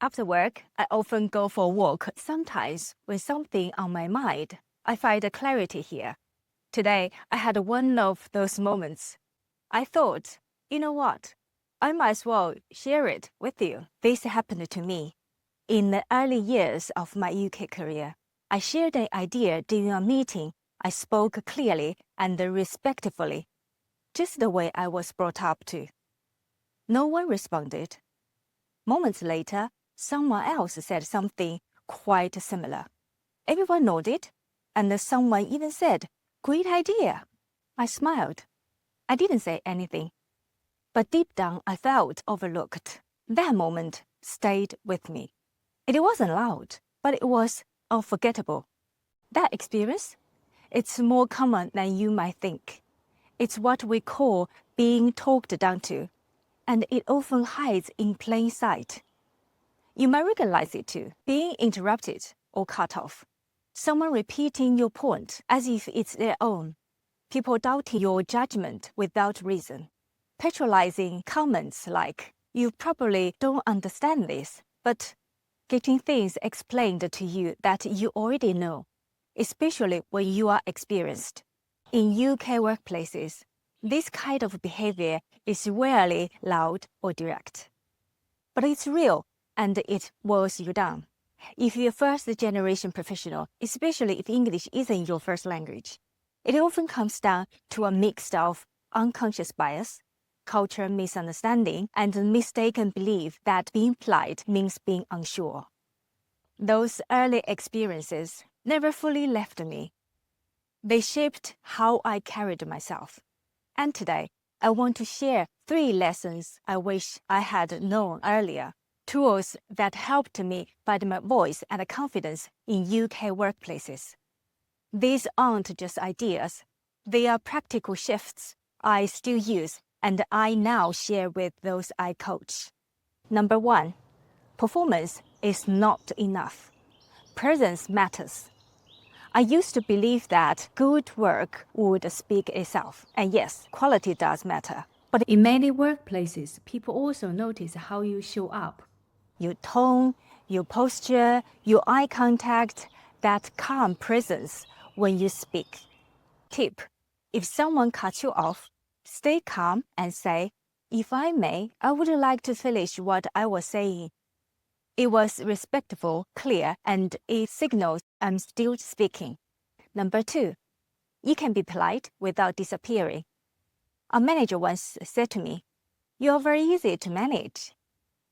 After work, I often go for a walk, sometimes with something on my mind. I find clarity here. Today, I had one of those moments. I thought, you know what? I might as well share it with you. This happened to me. In the early years of my UK career, I shared an idea during a meeting. I spoke clearly and respectfully, just the way I was brought up to. No one responded. Moments later, someone else said something quite similar. Everyone nodded, and someone even said, "Great idea." I smiled. I didn't say anything, but deep down I felt overlooked. That moment stayed with me. It wasn't loud, but it was unforgettable. That experience, it's more common than you might think. It's what we call being talked down to, and it often hides in plain sight. You might recognize it too, being interrupted or cut off. Someone repeating your point as if it's their own. People doubting your judgment without reason. Patronizing comments like, "You probably don't understand this," but getting things explained to you that you already know, especially when you are experienced. In UK workplaces, this kind of behavior is rarely loud or direct. But it's real, and it wears you down. If you're a first-generation professional, especially if English isn't your first language, it often comes down to a mix of unconscious bias, cultural misunderstanding, and the mistaken belief that being polite means being unsure. Those early experiences never fully left me. They shaped how I carried myself. And today, I want to share 3 lessons I wish I had known earlier, tools that helped me find my voice and confidence in UK workplaces. These aren't just ideas. They are practical shifts I still use and I now share with those I coach. Number 1, performance is not enough. Presence matters. I used to believe that good work would speak itself. And yes, quality does matter. But in many workplaces, people also notice how you show up. Your tone, your posture, your eye contact, that calm presence when you speak. Tip: if someone cuts you off, stay calm and say, "If I may, I would like to finish what I was saying." It was respectful, clear, and it signals I'm still speaking. Number 2, you can be polite without disappearing. A manager once said to me, "You're very easy to manage."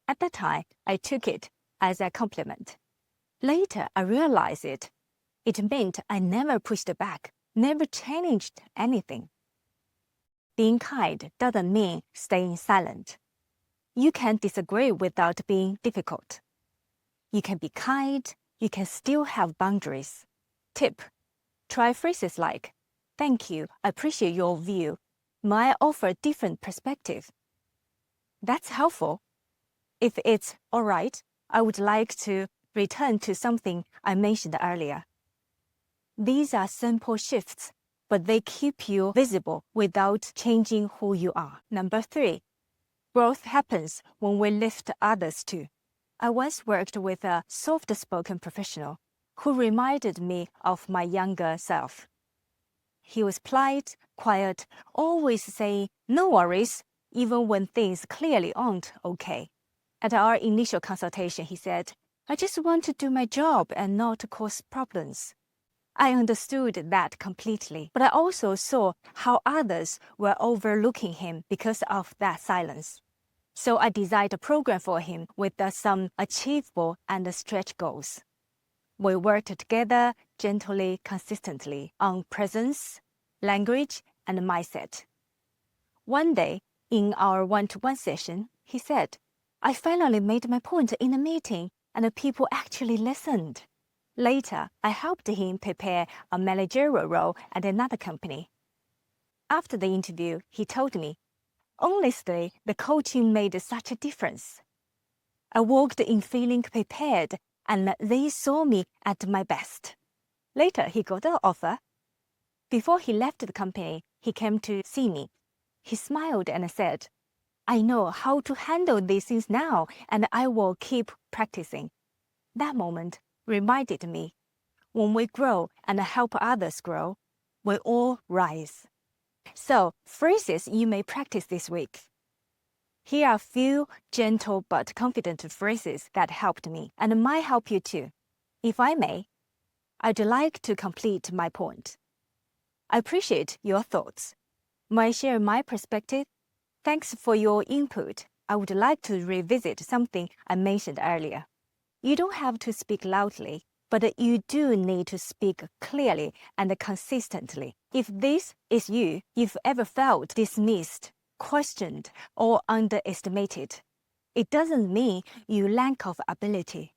At that time, I took it as a compliment. Later, I realized it. It meant I never pushed back, never challenged anything. Being kind doesn't mean staying silent. You can disagree without being difficult. You can be kind, you can still have boundaries. Tip: try phrases like, "Thank you, I appreciate your view. May I offer a different perspective?" That's helpful. If it's all right, I would like to return to something I mentioned earlier. These are simple shifts, but they keep you visible without changing who you are. Number 3, growth happens when we lift others too. I once worked with a soft-spoken professional who reminded me of my younger self. He was polite, quiet, always saying, "No worries," even when things clearly aren't okay. At our initial consultation, he said, "I just want to do my job and not cause problems." I understood that completely, but I also saw how others were overlooking him because of that silence. So I designed a program for him with some achievable and stretch goals. We worked together gently, consistently on presence, language, and mindset. One day, in our one-to-one session, he said, "I finally made my point in a meeting, and the people actually listened." Later, I helped him prepare a managerial role at another company. After the interview, he told me, "Honestly, the coaching made such a difference. I walked in feeling prepared, and they saw me at my best." Later, he got an offer. Before he left the company, he came to see me. He smiled and said, I know how to handle these things now, and I will keep practicing. That moment reminded me, when we grow and help others grow, we all rise. So, phrases you may practice this week. Here are a few gentle but confident phrases that helped me and might help you too. If I may, I'd like to complete my point. I appreciate your thoughts. May I share my perspective? Thanks for your input. I would like to revisit something I mentioned earlier. You don't have to speak loudly, but you do need to speak clearly and consistently. If this is you, you've ever felt dismissed, questioned, or underestimated, it doesn't mean you lack of ability.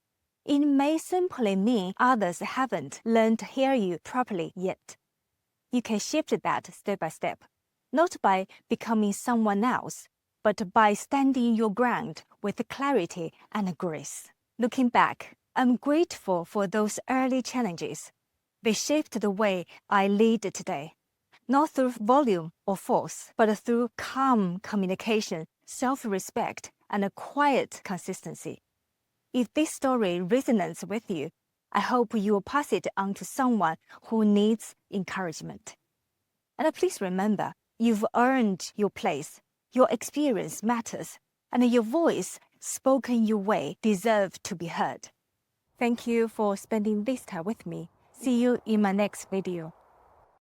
It may simply mean others haven't learned to hear you properly yet. You can shift that step by step, not by becoming someone else, but by standing your ground with clarity and grace. Looking back, I'm grateful for those early challenges. They shaped the way I lead today, not through volume or force, but through calm communication, self-respect, and a quiet consistency. If this story resonates with you, I hope you will pass it on to someone who needs encouragement. And please remember, you've earned your place, your experience matters, and your voice, spoken your way, deserves to be heard. Thank you for spending this time with me. See you in my next video.